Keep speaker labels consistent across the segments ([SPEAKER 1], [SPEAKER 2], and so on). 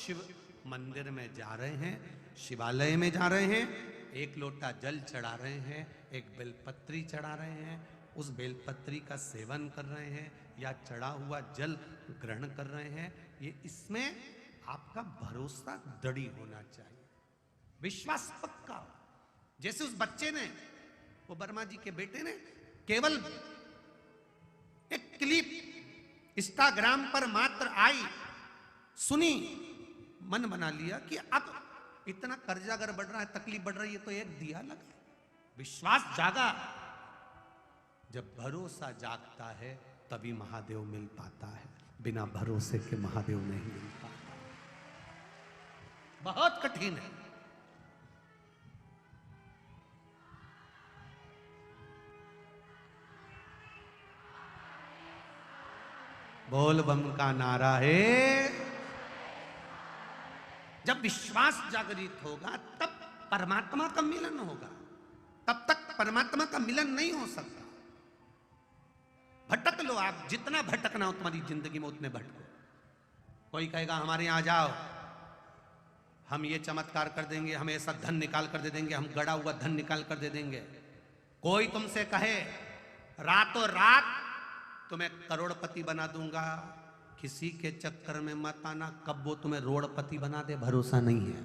[SPEAKER 1] शिव मंदिर में जा रहे हैं, शिवालय में जा रहे हैं, एक लोटा जल चढ़ा रहे हैं, एक बेलपत्री चढ़ा रहे हैं, उस बेलपत्री का सेवन कर रहे हैं या चढ़ा हुआ जल ग्रहण कर रहे हैं, ये इसमें आपका भरोसा दृढ़ होना चाहिए, विश्वास पक्का। जैसे उस बच्चे ने, वो वर्मा जी के बेटे ने केवल एक क्लिप इंस्टाग्राम पर मात्र आई, सुनी, मन बना लिया कि अब इतना कर्जा अगर बढ़ रहा है, तकलीफ बढ़ रही है, तो एक दिया लगा, विश्वास जागा। जब भरोसा जागता है तभी महादेव मिल पाता है, बिना भरोसे के महादेव नहीं मिल पाता, बहुत कठिन है। बोल बम का नारा है। जब विश्वास जागृत होगा तब परमात्मा का मिलन होगा, तब तक परमात्मा का मिलन नहीं हो सकता। भटक लो आप, जितना भटकना हो तुम्हारी जिंदगी में उतने भटको। कोई कहेगा हमारे यहां जाओ, हम ये चमत्कार कर देंगे, हम ऐसा धन निकाल कर दे देंगे, हम गड़ा हुआ धन निकाल कर दे देंगे। कोई तुमसे कहे रातों रात तुम्हें करोड़पति बना दूंगा, किसी के चक्कर में मत आना, कब वो तुम्हें रोड़पति बना दे भरोसा नहीं है।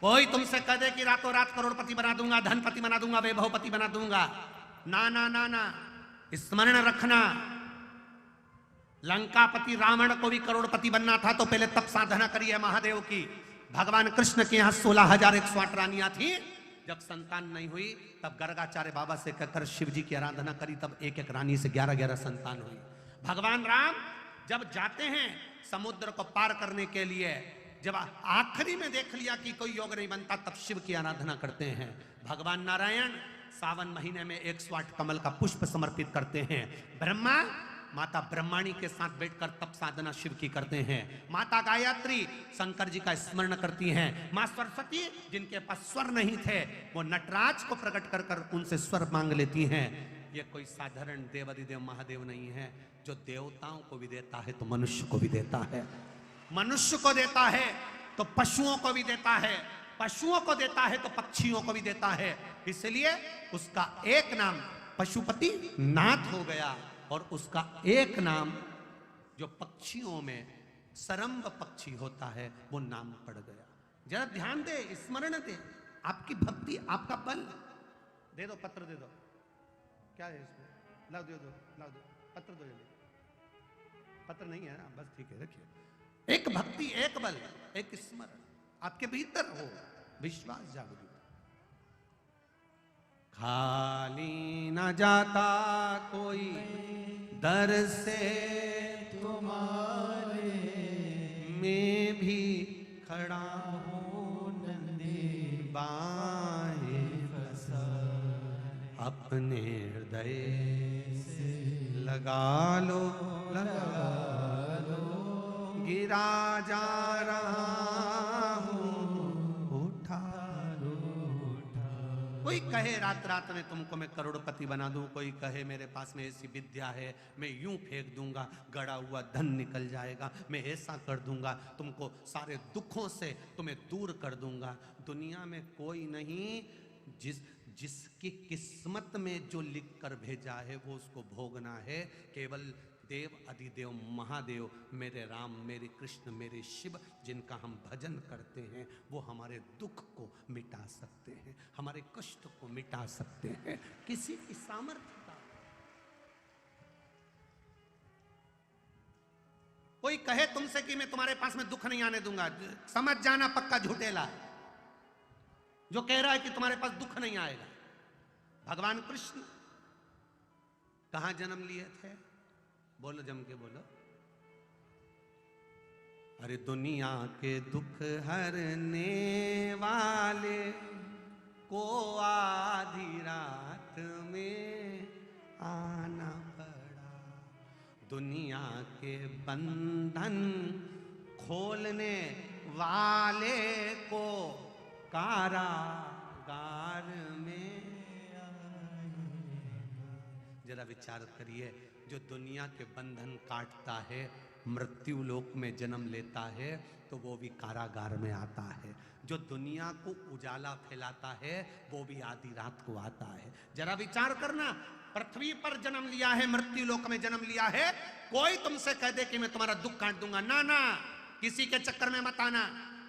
[SPEAKER 1] कोई तुमसे कह दे कि रातों रात करोड़पति बना दूंगा, धनपति बना दूंगा, वैभवपति बना दूंगा, ना ना ना ना, स्मरण रखना, लंकापति रावण को भी करोड़पति बनना था तो पहले तप साधना करी है महादेव की। भगवान कृष्ण के यहाँ 16,108 रानियां थी, जब संतान नहीं हुई तब गर्गाचार्य बाबा से कहकर शिव जी की आराधना करी, तब एक एक रानी से 11-11 संतान हुई। भगवान राम जब जाते हैं समुद्र को पार करने के लिए, जब आखिरी में देख लिया कि कोई योग नहीं बनता, तब शिव की आराधना करते हैं। भगवान नारायण सावन महीने में 108 कमल का पुष्प समर्पित करते हैं। ब्रह्मा माता ब्रह्माणी के साथ बैठकर तप साधना शिव की करते हैं। माता गायत्री शंकर जी का स्मरण करती हैं। मां सरस्वती जिनके पास स्वर नहीं थे, वो नटराज को प्रकट कर कर उनसे स्वर मांग लेती हैं। ये कोई साधारण देवाधिदेव महादेव नहीं है, जो देवताओं को भी देता है तो मनुष्य को भी देता है, मनुष्य को देता है तो पशुओं को भी देता है, पशुओं को देता है तो पक्षियों को भी देता है। इसलिए उसका एक नाम पशुपति नाथ हो गया, और उसका एक नाम जो पक्षियों में सरंब पक्षी होता है वो नाम पड़ गया। जरा ध्यान दे, स्मरण दे, आपकी भक्ति, आपका बल। दे दो पत्र, दे दो, क्या है इसमें, लाओ दे दो, लाओ दो पत्र, दो जल्दी। पत्र नहीं है बस, ठीक है रखिए। एक भक्ति, एक बल, एक स्मरण आपके भीतर हो, विश्वास जागृत। खाली न जाता कोई दर से तुम्हारे, मैं भी खड़ा हूँ नंदी बाहें पसारे, अपने हृदय से लगा लो, गिरा जा रहा हूँ, उठा लो, कोई कहे रात रात में तुमको मैं करोड़पति बना दूं, कोई कहे मेरे पास में ऐसी विद्या है, मैं यूं फेंक दूंगा गड़ा हुआ धन निकल जाएगा, मैं ऐसा कर दूंगा, तुमको सारे दुखों से तुम्हें दूर कर दूंगा। दुनिया में कोई नहीं जिसकी किस्मत में जो लिख कर भेजा है वो उसको भोगना है। केवल देव अधिदेव महादेव, मेरे राम, मेरे कृष्ण, मेरे शिव, जिनका हम भजन करते हैं, वो हमारे दुख को मिटा सकते हैं, हमारे कष्ट को मिटा सकते हैं। किसी की सामर्थ्य का कोई कहे तुमसे कि मैं तुम्हारे पास में दुख नहीं आने दूंगा, समझ जाना पक्का झूठेला है जो कह रहा है कि तुम्हारे पास दुख नहीं आएगा। भगवान कृष्ण कहां जन्म लिए थे? बोलो, जम के बोलो। अरे दुनिया के दुख हरने वाले को आधी रात में आना पड़ा, दुनिया के बंधन खोलने वाले को कारागार में आएगा। जरा विचार करिए, जो दुनिया के बंधन काटता है मृत्यु लोक में जन्म लेता है तो वो भी कारागार में आता है। जो दुनिया को उजाला फैलाता है वो भी आधी रात को आता है। जरा विचार करना, पृथ्वी पर जन्म लिया है, मृत्यु लोक में जन्म लिया है, कोई तुमसे कह दे कि मैं तुम्हारा दुख काट दूंगा, ना ना, किसी के चक्कर में मत आना।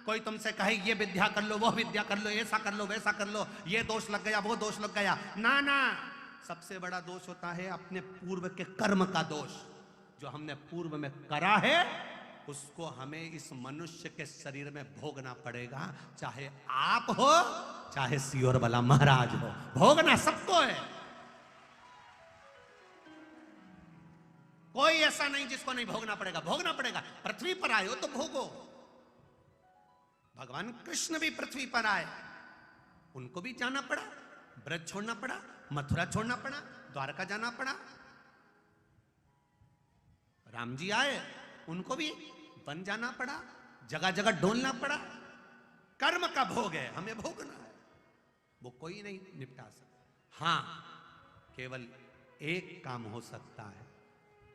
[SPEAKER 1] कोई तुमसे कहे ये विद्या कर लो, वो विद्या कर लो, ऐसा कर लो, वैसा कर लो, ये दोष लग गया, वो दोष लग गया, ना ना। सबसे बड़ा दोष होता है अपने पूर्व के कर्म का दोष। जो हमने पूर्व में करा है उसको हमें इस मनुष्य के शरीर में भोगना पड़ेगा, चाहे आप हो चाहे सियोर वाला महाराज हो, भोगना सबको है। कोई ऐसा नहीं जिसको नहीं भोगना पड़ेगा, भोगना पड़ेगा। पृथ्वी पर आए हो तो भोगो। भगवान कृष्ण भी पृथ्वी पर आए, उनको भी जाना पड़ा, ब्रज छोड़ना पड़ा, मथुरा छोड़ना पड़ा, द्वारका जाना पड़ा। राम जी आए, उनको भी वन जाना पड़ा, जगह जगह डोलना पड़ा। कर्म का भोग है, हमें भोगना है, वो कोई नहीं निपटा सकता। हां, केवल एक काम हो सकता है,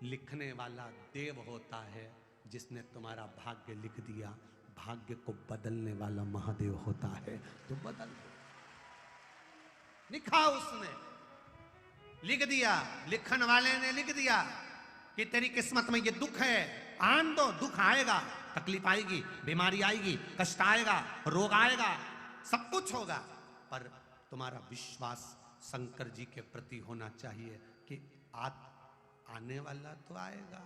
[SPEAKER 1] लिखने वाला देव होता है जिसने तुम्हारा भाग्य लिख दिया। भाग्य को बदलने वाला महादेव होता है, तो बदल दो। लिखा उसने, लिख दिया, लिखन वाले ने लिख दिया कि तेरी किस्मत में ये दुख है, आन दो, दुख आएगा, तकलीफ आएगी, बीमारी आएगी, कष्ट आएगा, रोग आएगा, सब कुछ होगा, पर तुम्हारा विश्वास शंकर जी के प्रति होना चाहिए कि आने वाला तो आएगा,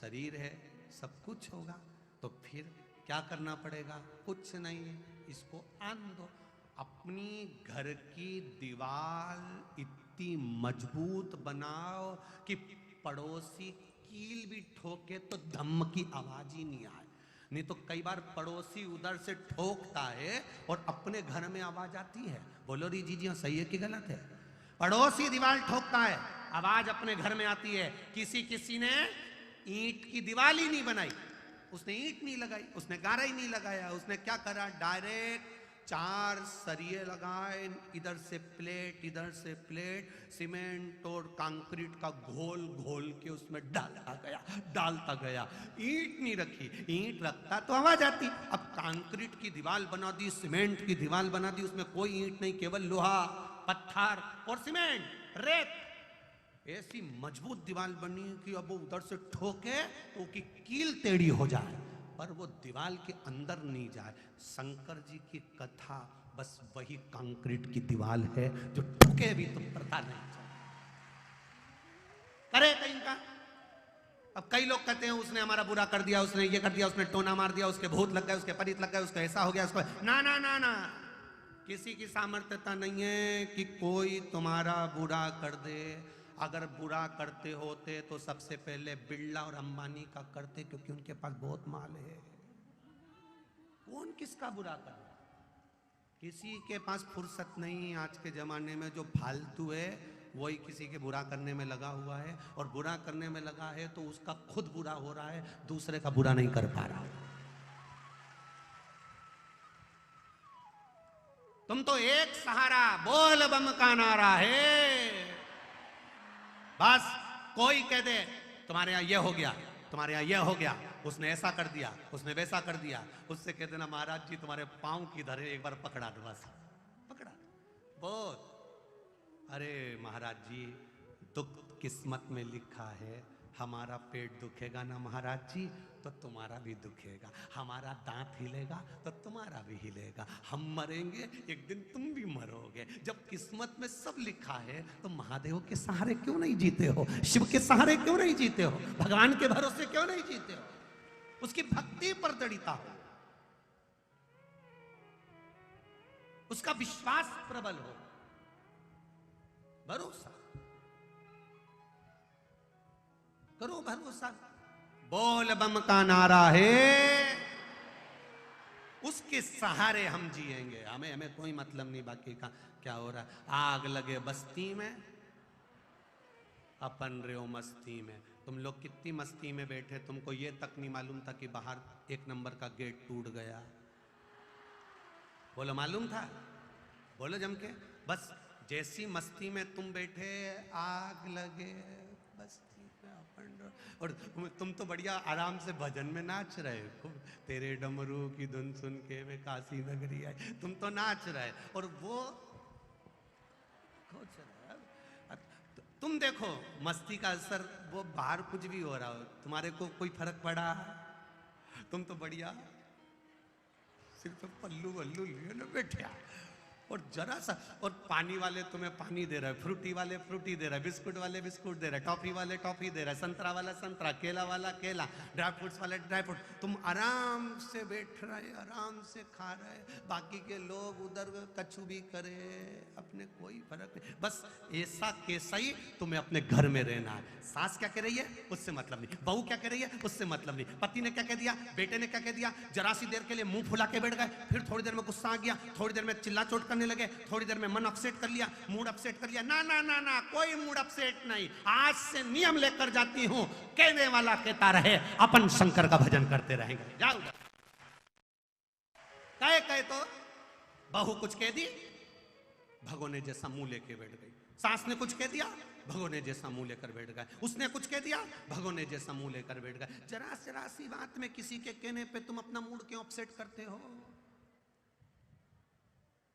[SPEAKER 1] शरीर है, सब कुछ होगा। तो फिर क्या करना पड़ेगा? कुछ नहीं, इसको आन दो। अपनी घर की दीवार इतनी मजबूत बनाओ कि पड़ोसी कील भी ठोके तो धम्म की आवाज ही नहीं आए। नहीं तो कई बार पड़ोसी उधर से ठोकता है और अपने घर में आवाज आती है। बोलो री जी सही है कि गलत है? पड़ोसी दीवार ठोकता है, आवाज अपने घर में आती है। किसी ने ईंट की दीवार ही नहीं बनाई, उसने ईंट नहीं लगाई, उसने गारा ही नहीं लगाया, उसने क्या करा, डायरेक्ट 4 सरिये लगाए, इधर से प्लेट, इधर से प्लेट, सीमेंट और कंक्रीट का घोल घोल के उसमें डालता गया। ईंट नहीं रखी, ईंट रखता तो आवाज आती। अब कंक्रीट की दीवार बना दी, सीमेंट की दीवार बना दी, उसमें कोई ईंट नहीं, केवल लोहा, पत्थर और सीमेंट, रेत। ऐसी मजबूत दीवार बनी कि अब वो उधर से ठोके तो की कील टेढ़ी हो जाए, पर वो दीवार के अंदर नहीं जाए। शंकर जी की कथा बस वही कंक्रीट की दीवार है जो ठुके भी तो पता नहीं चले, करे कहीं का। अब कई लोग कहते हैं उसने हमारा बुरा कर दिया, उसने ये कर दिया, उसने टोना मार दिया, उसके भूत लग गए, उसके परित लग गए, उसको ऐसा हो गया, उसको ना ना ना ना। किसी की सामर्थ्यता नहीं है कि कोई तुम्हारा बुरा कर दे। अगर बुरा करते होते तो सबसे पहले बिरला और अंबानी का करते, क्योंकि उनके पास बहुत माल है। कौन किसका बुरा करे? किसी के पास फुर्सत नहीं। आज के जमाने में जो फालतू है वही किसी के बुरा करने में लगा हुआ है, और बुरा करने में लगा है तो उसका खुद बुरा हो रहा है, दूसरे का बुरा नहीं कर पा रहा। तुम तो एक सहारा बोल बम का नारा है। बस कोई कह दे तुम्हारे यहां ये हो गया, तुम्हारे यहां ये हो गया, उसने ऐसा कर दिया, उसने वैसा कर दिया, उससे कह देना महाराज जी तुम्हारे पांव किधर है, एक बार पकड़ा दो, बस पकड़ा बहुत। अरे महाराज जी दुख किस्मत में लिखा है, हमारा पेट दुखेगा ना महाराज जी तो तुम्हारा भी दुखेगा, हमारा दांत हिलेगा तो तुम्हारा भी हिलेगा, हम मरेंगे एक दिन तुम भी मरोगे। जब किस्मत में सब लिखा है तो महादेव के सहारे क्यों नहीं जीते हो? शिव के सहारे क्यों नहीं जीते हो? भगवान के भरोसे क्यों नहीं जीते हो? उसकी भक्ति पर दृढ़ता हो, उसका विश्वास प्रबल हो, भरोसा करो, भरोसा। बोल बम का नारा है, उसके सहारे हम जिएंगे। हमें कोई मतलब नहीं बाकी का क्या हो रहा है। आग लगे बस्ती में, अपन रहो मस्ती में। तुम लोग कितनी मस्ती में बैठे, तुमको ये तक नहीं मालूम था कि बाहर 1 नंबर का गेट टूट गया। बोलो मालूम था? बोलो जम के। बस जैसी मस्ती में तुम बैठे, आग लगे बस्ती में, अपन और तुम तो बढ़िया आराम से भजन में नाच रहे खूब, तेरे डमरू की धुन सुन के मैं काशी नगरी आई, तुम तो नाच रहे और वो खोच रहा है। तुम देखो मस्ती का असर, वो बाहर कुछ भी हो रहा हो, तुम्हारे को कोई फर्क पड़ा? तुम तो बढ़िया सिर्फ पल्लू वल्लू लिए ना बैठे, और जरा सा, और पानी वाले तुम्हें पानी दे रहा है, फ्रूटी वाले फ्रूटी दे रहा है, बिस्कुट वाले बिस्कुट दे रहा है, टॉफी वाले टॉफी दे रहा है, संतरा वाला संतरा, केला वाला केला, ड्राई फ्रूट्स वाले ड्राई फ्रूट, तुम आराम से बैठ रहे, आराम से खा रहे, बाकी के लोग उधर कछु भी करे, अपने कोई फर्क नहीं, बस ऐसा कैसा ही तुम्हें अपने घर में रहना है। सास क्या कह रही है उससे मतलब नहीं, बहू क्या कह रही है उससे मतलब नहीं, पति ने क्या कह दिया, बेटे ने क्या कह दिया, जरा सी देर के लिए मुंह फुला के बैठ गए, फिर थोड़ी देर में गुस्सा आ गया, थोड़ी देर में चिल्ला चोट करने लगे, थोड़ी देर में मन अपसेट कर लिया, मूड अपसेट कर लिया। ना ना ना ना, कोई मूड अपसेट नहीं, आज से नियम लेकर जाती हूं, कहने वाला कहता रहे, अपन शंकर का भजन करते रहेंगे। जाओ कहे तो बहू कुछ कह दी, भगोने जैसा मुंह लेके बैठ गई, सास ने कुछ कह दिया, भगोने जैसा मुंह लेकर बैठ गए, उसने कुछ कह दिया, भगोने जैसा मुंह लेकर बैठ गए। जरा जरा सी बात में किसी के कहने पे तुम अपना मूड क्यों अपसेट करते हो?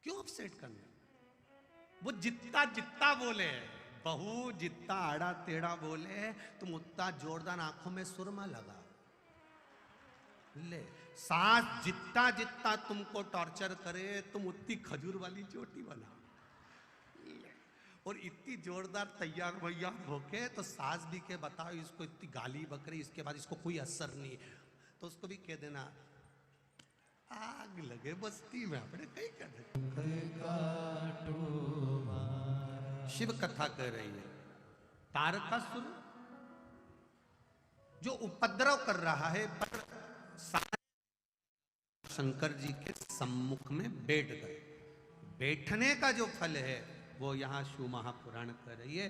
[SPEAKER 1] क्यों अपसेट करना? वो जितना जितना बोले, बहू जितना आड़ा टेढ़ा बोले, तुम उतना जोरदार आंखों में सुरमा लगा ले। सास जितना जितना तुमको टॉर्चर करे, तुम उतनी खजूर वाली चोटी बना ले। और इतनी जोरदार तैयार भैया होके तो सास भी के बताओ, इसको इतनी गाली बकरी, इसके बाद इसको कोई असर नहीं, तो उसको भी कह देना आग लगे बस्ती में, अपने कहीं कर शिव कथा कह रही है, तारकासुर जो उपद्रव कर रहा है, शंकर जी के सम्मुख में बैठ गए। बैठने का जो फल है वो यहाँ शिव महापुराण कह रही है,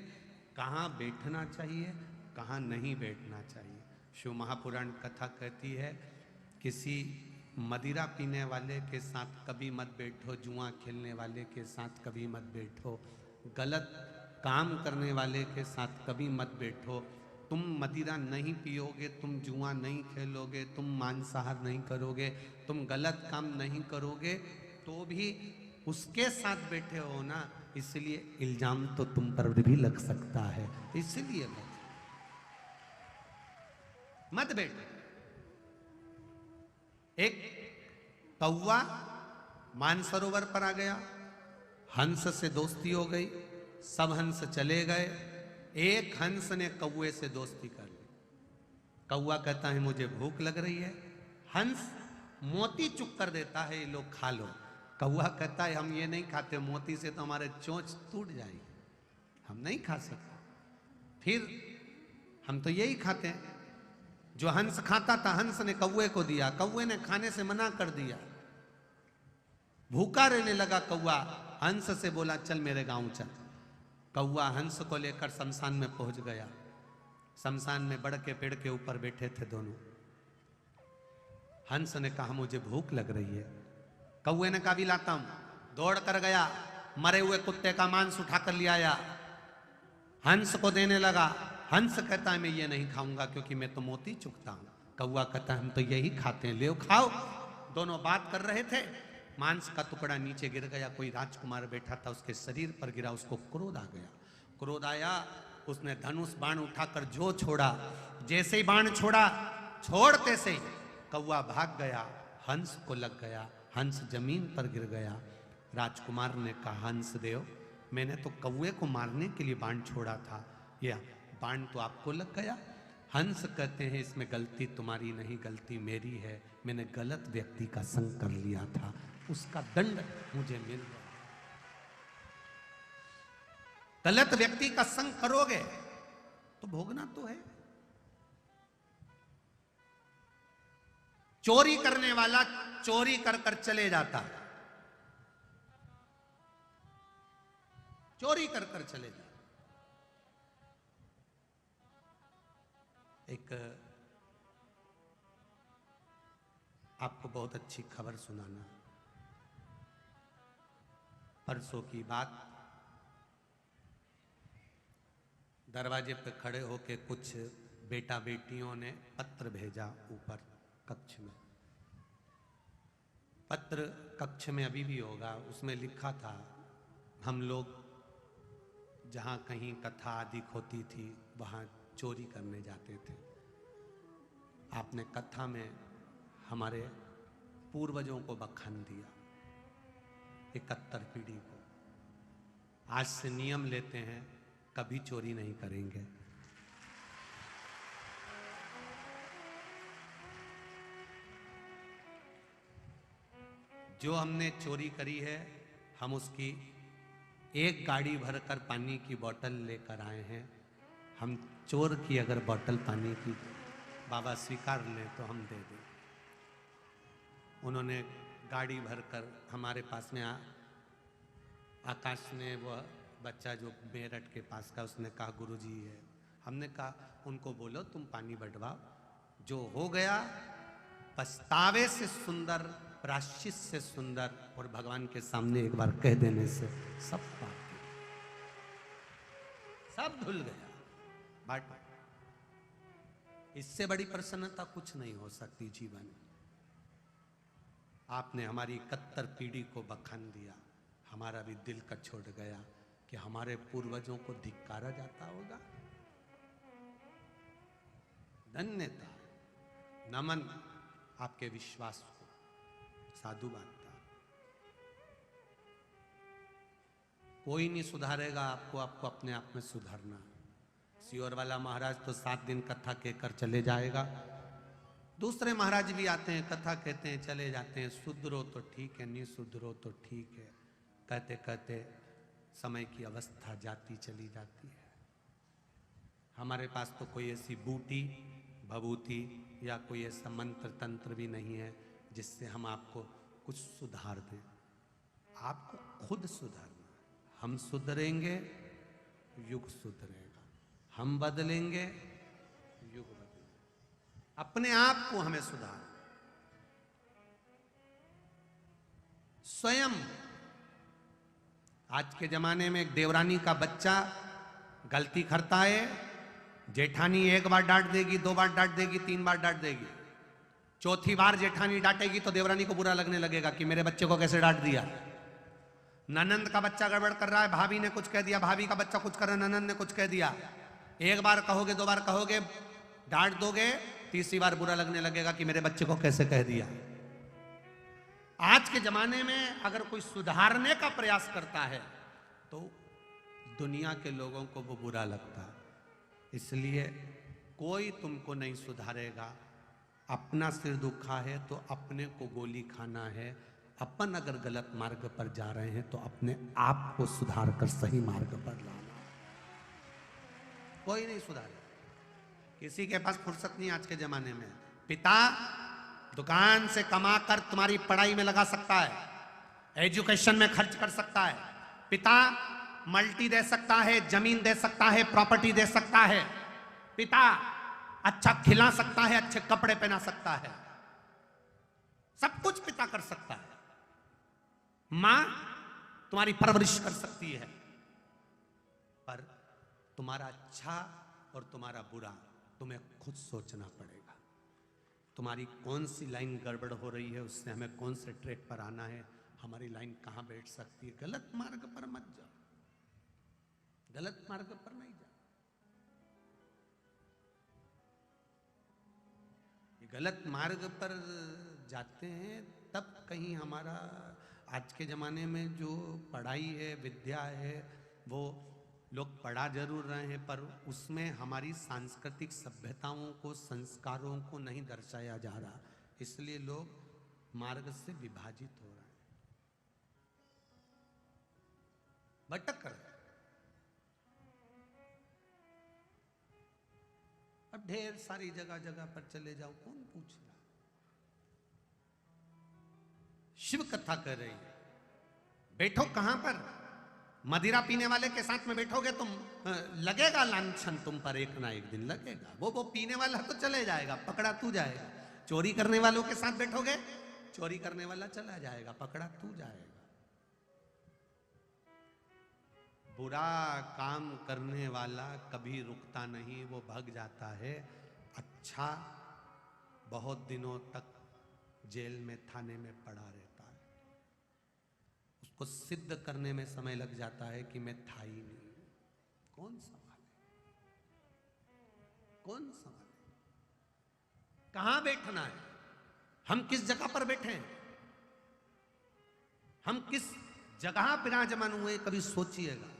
[SPEAKER 1] कहाँ बैठना चाहिए कहाँ नहीं बैठना चाहिए। शिव महापुराण कथा कहती है, किसी मदिरा पीने वाले के साथ कभी मत बैठो, जुआ खेलने वाले के साथ कभी मत बैठो, गलत काम करने वाले के साथ कभी मत बैठो। तुम मदिरा नहीं पियोगे, तुम जुआ नहीं खेलोगे, तुम मांसाहार नहीं करोगे, तुम गलत काम नहीं करोगे, तो भी उसके साथ बैठे हो ना, इसलिए इल्जाम तो तुम पर भी लग सकता है, इसलिए मत बैठो। एक कौवा मानसरोवर पर आ गया, हंस से दोस्ती हो गई, सब हंस चले गए, एक हंस ने कौवे से दोस्ती कर ली। कौवा कहता है मुझे भूख लग रही है, हंस मोती चुक कर देता है, ये लोग खा लो। कौवा कहता है हम ये नहीं खाते, मोती से तो हमारे चोंच टूट जाएंगे, हम नहीं खा सकते, फिर हम तो यही खाते हैं। जो हंस खाता था, हंस ने कौवे को दिया, कौवे ने खाने से मना कर दिया, भूखा रहने लगा कौवा, हंस से बोला चल मेरे गांव चल। कौवा हंस को लेकर शमशान में पहुंच गया। शमशान में बड़ के पेड़ के ऊपर बैठे थे दोनों। हंस ने कहा मुझे भूख लग रही है, कौवे ने कहा भी लाता हूं। दौड़ कर गया, मरे हुए कुत्ते का मांस उठाकर ले आया, हंस को देने लगा। हंस कहता है मैं ये नहीं खाऊंगा क्योंकि मैं तो मोती चुकता हूं। कौवा कहता है हम तो यही खाते हैं, ले खाओ। दोनों बात कर रहे थे, मांस का टुकड़ा नीचे गिर गया, कोई राजकुमार बैठा था उसके शरीर पर गिरा, उसको क्रोध आ गया। क्रोध आया, उसने धनुष बाण उठाकर जो छोड़ा, जैसे ही बाण छोड़ा, छोड़ते से कौवा भाग गया, हंस को लग गया, हंस जमीन पर गिर गया। राजकुमार ने कहा हंस देव, मैंने तो कौवे को मारने के लिए बाण छोड़ा था, यह बाण तो आपको लग गया। हंस कहते हैं इसमें गलती तुम्हारी नहीं, गलती मेरी है, मैंने गलत व्यक्ति का संग कर लिया था, उसका दंड मुझे मिल गया। गलत व्यक्ति का संग करोगे तो भोगना तो है। चोरी करने वाला चोरी कर कर चले जाता, चोरी कर कर चले जाता। एक आपको बहुत अच्छी खबर सुनाना। परसों की बात, दरवाजे पे खड़े होके कुछ बेटा बेटियों ने पत्र भेजा ऊपर कक्ष में। पत्र कक्ष में अभी भी होगा, उसमें लिखा था, हम लोग जहाँ कहीं कथा आदि होती थी वहाँ चोरी करने जाते थे। आपने कथा में हमारे पूर्वजों को बखान दिया, 71 पीढ़ी को। आज से नियम लेते हैं, कभी चोरी नहीं करेंगे। जो हमने चोरी करी है, हम उसकी एक गाड़ी भरकर पानी की बोतल लेकर आए हैं। हम चोर की अगर बोतल पानी की बाबा स्वीकार लें तो हम दे दें। उन्होंने गाड़ी भरकर हमारे पास में आकाश ने, वह बच्चा जो मेरठ के पास का, उसने कहा गुरुजी है। हमने कहा उनको बोलो तुम पानी बंटवाओ, जो हो गया पछतावे से सुंदर, प्रायश्चित से सुंदर और भगवान के सामने एक बार कह देने से सब पाप सब धुल गया। बट इससे बड़ी प्रसन्नता कुछ नहीं हो सकती जीवन में। आपने हमारी 71 पीढ़ी को बखान दिया, हमारा भी दिल का छोड़ गया कि हमारे पूर्वजों को धिक्कारा जाता होगा। धन्यता, नमन आपके विश्वास को, साधुवाद। कोई नहीं सुधारेगा आपको, आपको अपने आप में सुधारना। सियोर वाला महाराज तो 7 दिन कथा कहकर चले जाएगा। दूसरे महाराज भी आते हैं, कथा कहते हैं, चले जाते हैं। सुधरो तो ठीक है, नहीं सुधरो तो ठीक है, कहते कहते समय की अवस्था जाती चली जाती है। हमारे पास तो कोई ऐसी बूटी भभूति या कोई ऐसा मंत्र तंत्र भी नहीं है जिससे हम आपको कुछ सुधार दें। आपको खुद सुधारना। हम सुधरेंगे, युग सुधरेगा। हम बदलेंगे, युग बदलेगा। अपने आप को हमें सुधार, स्वयं। आज के जमाने में एक देवरानी का बच्चा गलती करता है, जेठानी एक बार डांट देगी, 2 बार डांट देगी, 3 बार डांट देगी। चौथी बार जेठानी डांटेगी तो देवरानी को बुरा लगने लगेगा कि मेरे बच्चे को कैसे डांट दिया। ननंद का बच्चा गड़बड़ कर रहा है, भाभी ने कुछ कह दिया, भाभी का बच्चा कुछ कर रहा है, ननंद ने कुछ कह दिया। एक बार कहोगे, 2 बार कहोगे, डांट दोगे, तीसरी बार बुरा लगने लगेगा कि मेरे बच्चे को कैसे कह दिया। आज के जमाने में अगर कोई सुधारने का प्रयास करता है तो दुनिया के लोगों को वो बुरा लगता है। इसलिए कोई तुमको नहीं सुधारेगा। अपना सिर दुखा है तो अपने को गोली खाना है। अपन अगर गलत मार्ग पर जा रहे हैं तो अपने आप को सुधार कर सही मार्ग पर लाना। कोई नहीं सुधारे, किसी के पास फुर्सत नहीं आज के जमाने में। पिता दुकान से कमाकर तुम्हारी पढ़ाई में लगा सकता है, एजुकेशन में खर्च कर सकता है। पिता मल्टी दे सकता है, जमीन दे सकता है, प्रॉपर्टी दे सकता है। पिता अच्छा खिला सकता है, अच्छे कपड़े पहना सकता है, सब कुछ पिता कर सकता है। मां तुम्हारी परवरिश कर सकती है, पर तुम्हारा अच्छा और तुम्हारा बुरा तुम्हें खुद सोचना पड़ेगा। तुम्हारी कौन सी लाइन गड़बड़ हो रही है, उससे हमें कौन से ट्रैक पर आना है, हमारी लाइन कहां बैठ सकती है। गलत मार्ग पर मत जाओ, गलत मार्ग पर नहीं जाओ। ये गलत मार्ग पर जाते हैं तब कहीं हमारा, आज के ज़माने में जो पढ़ाई है, विद्या है, वो लोग पढ़ा जरूर रहे हैं पर उसमें हमारी सांस्कृतिक सभ्यताओं को, संस्कारों को नहीं दर्शाया जा रहा। इसलिए लोग मार्ग से विभाजित हो रहे हैं, भटक कर। अब ढेर सारी जगह जगह पर चले जाओ, कौन पूछ रहा। शिव कथा कर रही है, बैठो कहां पर? मदिरा पीने वाले के साथ में बैठोगे तुम, लगेगा लांछन तुम पर, एक ना एक दिन लगेगा। वो पीने वाला तो चले जाएगा, पकड़ा तू जाएगा। चोरी करने वालों के साथ बैठोगे, चोरी करने वाला चला जाएगा, पकड़ा तू जाएगा। बुरा काम करने वाला कभी रुकता नहीं, वो भाग जाता है। अच्छा बहुत दिनों तक जेल में थाने में पड़ा रहता है, उसको सिद्ध करने में समय लग जाता है कि मैं था ही नहीं। कौन संभाले, कौन संभाले? कहां बैठना है? हम किस जगह पर बैठे हैं? हम किस जगह विराजमान हुए, कभी सोचिएगा।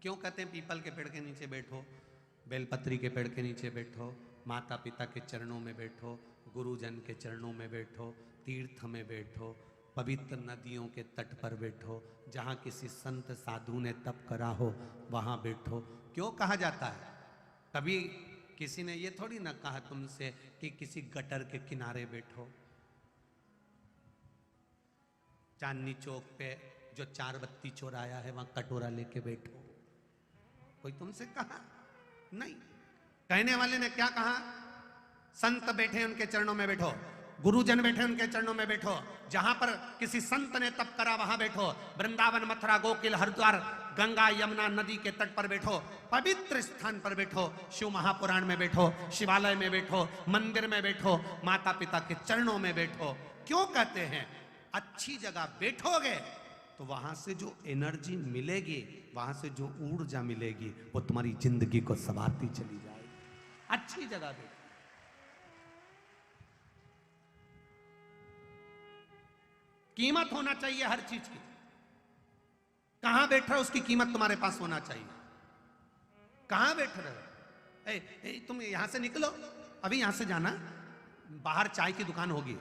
[SPEAKER 1] क्यों कहते हैं पीपल के पेड़ के नीचे बैठो, बेलपत्री के पेड़ के नीचे बैठो, माता पिता के चरणों में बैठो, गुरुजन के चरणों में बैठो, तीर्थ में बैठो, पवित्र नदियों के तट पर बैठो, जहाँ किसी संत साधु ने तप करा हो वहाँ बैठो। क्यों कहा जाता है? कभी किसी ने ये थोड़ी ना कहा तुमसे कि किसी गटर के किनारे बैठो, चांदनी चौक पे जो 4 बत्ती चौराया है वहां कटोरा लेके बैठो। कोई तुमसे कहा? नहीं। कहने वाले ने क्या कहा? संत बैठे उनके चरणों में बैठो, गुरुजन बैठे उनके चरणों में बैठो, जहां पर किसी संत ने तप करा वहां बैठो। वृंदावन, मथुरा, गोकुल, हरिद्वार, गंगा यमुना नदी के तट पर बैठो, पवित्र स्थान पर बैठो, शिव महापुराण में बैठो, शिवालय में बैठो, मंदिर में बैठो, माता पिता के चरणों में बैठो। क्यों कहते हैं? अच्छी जगह बैठोगे तो वहां से जो एनर्जी मिलेगी, वहां से जो ऊर्जा मिलेगी, वो तुम्हारी जिंदगी को संवारती चली जाएगी। अच्छी जगह बैठो। कीमत होना चाहिए हर चीज की। कहां बैठ रहे हो उसकी कीमत तुम्हारे पास होना चाहिए। कहां बैठ रहे हो? तुम यहां से निकलो, अभी यहां से जाना, बाहर चाय की दुकान होगी,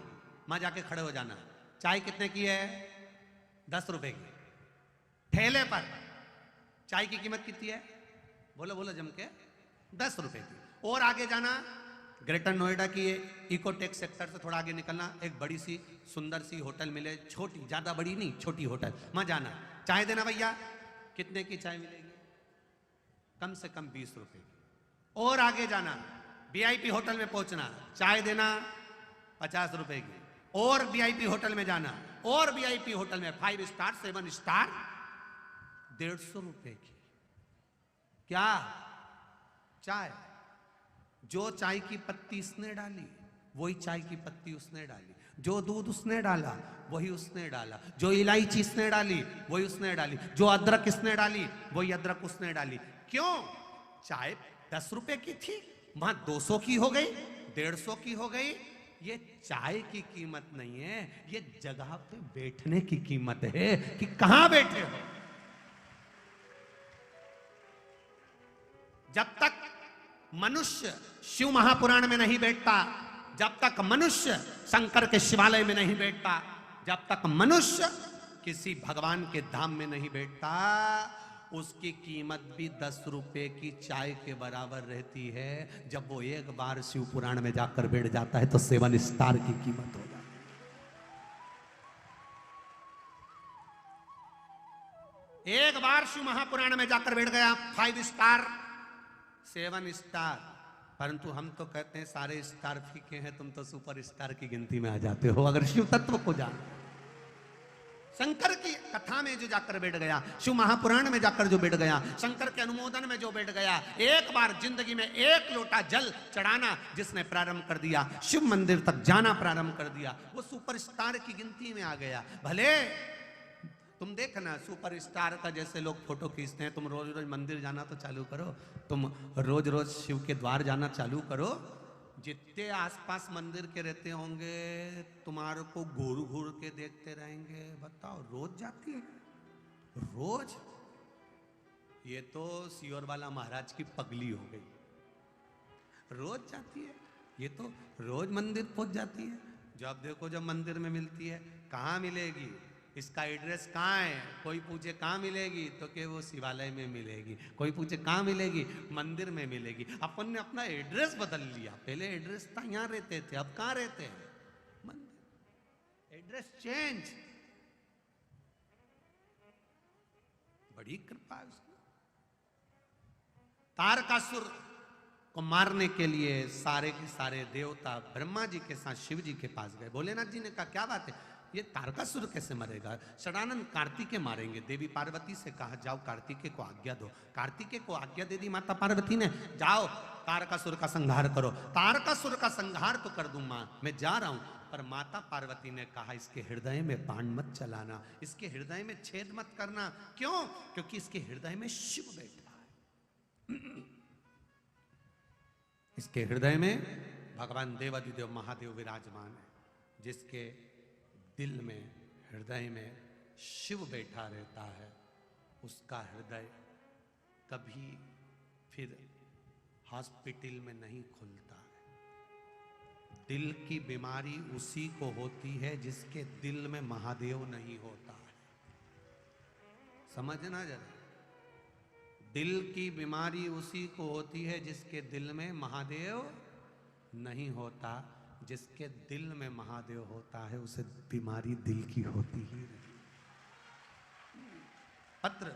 [SPEAKER 1] वहां जाके खड़े हो जाना। चाय कितने की है? 10 रुपए की। ठेले पर चाय की कीमत कितनी है? बोलो बोलो जम के। 10 रुपए की। और आगे जाना, ग्रेटर नोएडा की इकोटेक सेक्टर से थोड़ा आगे निकलना, एक बड़ी सी सुंदर सी होटल मिले, छोटी, ज्यादा बड़ी नहीं, छोटी होटल, वहां जाना। चाय देना भैया। कितने की चाय मिलेगी? कम से कम 20 रुपए की। और आगे जाना, वीआईपी होटल में पहुंचना, चाय देना 50 रुपए की। और वीआईपी होटल में जाना, और वीआईपी होटल में 5 स्टार 7 स्टार 150 रुपए की। क्या? चाय। जो चाय की पत्ती इसने डाली वही चाय की पत्ती उसने डाली, जो दूध उसने डाला वही उसने डाला, जो इलायची इसने डाली वही उसने डाली, जो अदरक इसने डाली वही अदरक उसने डाली। क्यों? चाय 10 रुपए की थी, वहां 200 की हो गई, 150 की हो गई। ये चाय की कीमत नहीं है, ये जगह पे बैठने की कीमत है कि कहां बैठे हो। जब तक मनुष्य शिव महापुराण में नहीं बैठता, जब तक मनुष्य शंकर के शिवालय में नहीं बैठता, जब तक मनुष्य किसी भगवान के धाम में नहीं बैठता, उसकी कीमत भी 10 रुपए की चाय के बराबर रहती है। जब वो एक बार शिव पुराण में जाकर बैठ जाता है तो 7 स्टार की कीमत हो जाती है। एक बार शिव महापुराण में जाकर बैठ गया, 5 स्टार 7 स्टार। परंतु हम तो कहते हैं सारे स्टार फीके हैं, तुम तो सुपर स्टार की गिनती में आ जाते हो अगर शिव तत्व को जान। शंकर की कथा में जो जाकर बैठ गया, शिव महापुराण में जाकर जो बैठ गया, शंकर के अनुमोदन में जो बैठ गया, एक बार जिंदगी में 1 लोटा जल चढ़ाना जिसने प्रारंभ कर दिया, शिव मंदिर तक जाना प्रारंभ कर दिया, वो सुपरस्टार की गिनती में आ गया। भले तुम देखना सुपरस्टार का जैसे लोग फोटो खींचते हैं, तुम रोज रोज मंदिर जाना तो चालू करो, तुम रोज रोज शिव के द्वार जाना चालू करो। जितने आसपास मंदिर के रहते होंगे तुम्हारे को घूर घूर के देखते रहेंगे। बताओ, रोज जाती है? रोज? ये तो सियोर वाला महाराज की पगली हो गई, रोज जाती है। ये तो रोज मंदिर पहुंच जाती है। जब देखो जब मंदिर में मिलती है, कहाँ मिलेगी, इसका एड्रेस कहाँ है, कोई पूछे कहाँ मिलेगी तो कि वो शिवालय में मिलेगी, कोई पूछे कहाँ मिलेगी, मंदिर में मिलेगी। अपन ने अपना एड्रेस बदल लिया, पहले एड्रेस था यहाँ रहते थे, अब कहाँ रहते हैं, मंदिर। Address change. बड़ी कृपा है उसकी। तारकासुर को मारने के लिए सारे के सारे देवता ब्रह्मा जी के साथ शिव जी के पास गए। भोलेनाथ जी ने कहा क्या बात है, ये तारकासुर कैसे मरेगा? षडानंद कार्तिकेय मारेंगे। देवी पार्वती से कहा जाओ कार्तिकेय को आज्ञा दो। कार्तिकेय को आज्ञा दे दी माता पार्वती ने, जाओ तारकासुर का संहार करो। तारकासुर का संहार तो कर दूं मां, मैं जा रहा हूं। पर माता पार्वती ने कहा इसके हृदय में बाण मत चलाना, इसके हृदय में छेद मत करना। क्यों? क्योंकि इसके हृदय में शिव बैठा है। इसके हृदय में भगवान देवाधिदेव महादेव विराजमान है। जिसके दिल में हृदय में शिव बैठा रहता है, उसका हृदय कभी फिर हॉस्पिटल में नहीं खुलता है। दिल की बीमारी उसी को होती है जिसके दिल में महादेव नहीं होता है। समझना जरा, दिल की बीमारी उसी को होती है जिसके दिल में महादेव नहीं होता। जिसके दिल में महादेव होता है उसे बीमारी दिल की होती ही नहीं। पत्र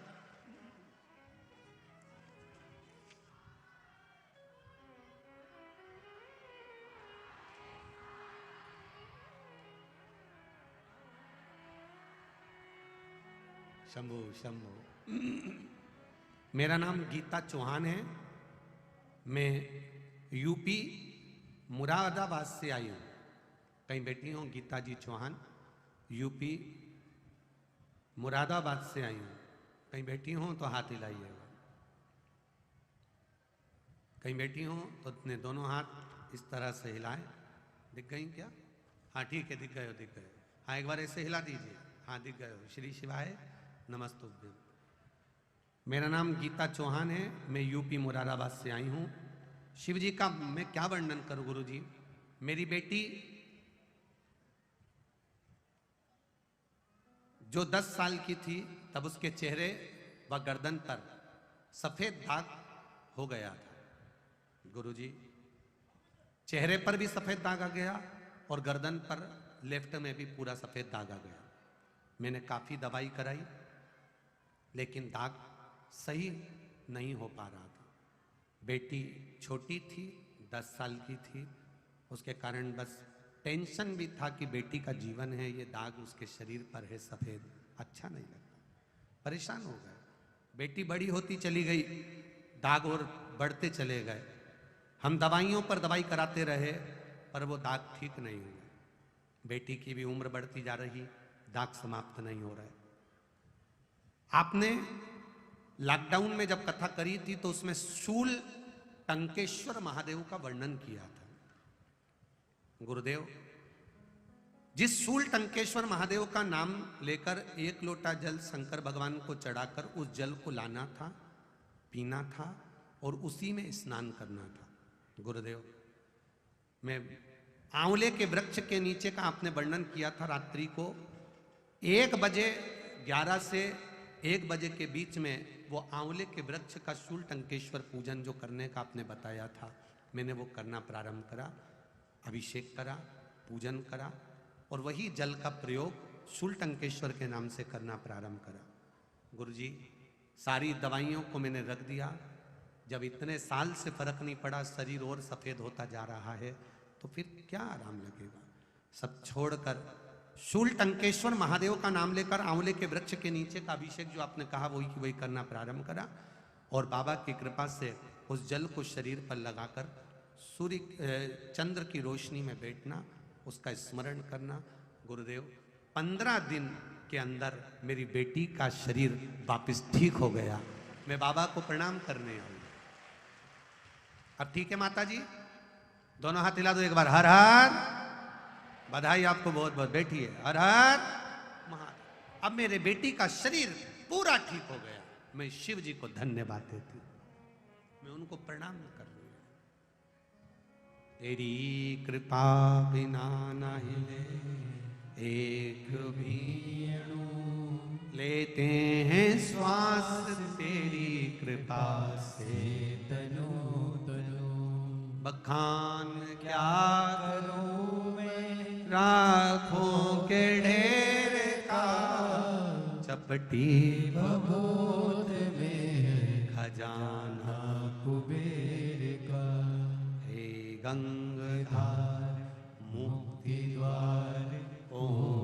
[SPEAKER 1] शंभू शंभू। मेरा नाम गीता चौहान है। मैं यूपी मुरादाबाद से आई हूँ। कहीं बैठी हूँ गीता जी चौहान, यूपी मुरादाबाद से आई हूँ। कहीं बैठी हूँ तो हाथ हिलाइएगा। कहीं बैठी हूँ तो अपने दोनों हाथ इस तरह से हिलाएं। दिख गई क्या? हाँ ठीक है, दिख गए हो, दिख गए। हाँ एक बार ऐसे हिला दीजिए। हाँ दिख गए हो। श्री शिवाय नमस्तुभ्यं। मेरा नाम गीता चौहान है। मैं यूपी मुरादाबाद से आई हूँ। शिव जी का मैं क्या वर्णन करूं गुरु जी। मेरी बेटी जो 10 साल की थी तब उसके चेहरे व गर्दन पर सफेद दाग हो गया था। गुरु जी चेहरे पर भी सफेद दाग आ गया और गर्दन पर लेफ्ट में भी पूरा सफेद दाग आ गया। मैंने काफी दवाई कराई लेकिन दाग सही नहीं हो पा रहा था। बेटी छोटी थी, 10 साल की थी, उसके कारण बस टेंशन भी था कि बेटी का जीवन है, ये दाग उसके शरीर पर है सफेद, अच्छा नहीं लगता। परेशान हो गए। बेटी बड़ी होती चली गई, दाग और बढ़ते चले गए। हम दवाइयों पर दवाई कराते रहे पर वो दाग ठीक नहीं हुए। बेटी की भी उम्र बढ़ती जा रही, दाग समाप्त नहीं हो रहे। आपने लॉकडाउन में जब कथा करी थी तो उसमें शूल टंकेश्वर महादेव का वर्णन किया था। गुरुदेव जिस शूल टंकेश्वर महादेव का नाम लेकर 1 लोटा जल शंकर भगवान को चढ़ाकर उस जल को लाना था, पीना था और उसी में स्नान करना था। गुरुदेव मैं आंवले के वृक्ष के नीचे का आपने वर्णन किया था। रात्रि को 1 बजे 11 से 1 बजे के बीच में वो आंवले के वृक्ष का शूल टंकेश्वर पूजन जो करने का आपने बताया था, मैंने वो करना प्रारंभ करा। अभिषेक करा, पूजन करा और वही जल का प्रयोग शूल टंकेश्वर के नाम से करना प्रारंभ करा। गुरुजी सारी दवाइयों को मैंने रख दिया। जब इतने साल से फर्क नहीं पड़ा, शरीर और सफेद होता जा रहा है, तो फिर क्या आराम लगेगा। सब छोड़कर शूल टंकेश्वर महादेव का नाम लेकर आंवले के वृक्ष के नीचे का अभिषेक जो आपने कहा वही की वही करना प्रारंभ करा और बाबा की कृपा से उस जल को शरीर पर लगाकर सूर्य चंद्र की रोशनी में बैठना, उसका स्मरण करना। गुरुदेव 15 दिन के अंदर मेरी बेटी का शरीर वापस ठीक हो गया। मैं बाबा को प्रणाम करने आऊँ। अब ठीक है माता जी, दोनों हाथ हिला दो एक बार। हर हर, बधाई आपको बहुत बहुत। बैठिए। हर हर महादेव। अब मेरे बेटी का शरीर पूरा ठीक हो गया। मैं शिव जी को धन्यवाद देती हूँ, मैं उनको प्रणाम कर रही हूँ। तेरी कृपा बिना नहीं ले एक भी अणु, लेते हैं श्वास तेरी कृपा से तनो तनो। बखान क्या करूं मैं राखों के ढेर का, चपटी भभूत में खजाना कुबेर का। हे गंगाधार मुक्ति द्वार, ओम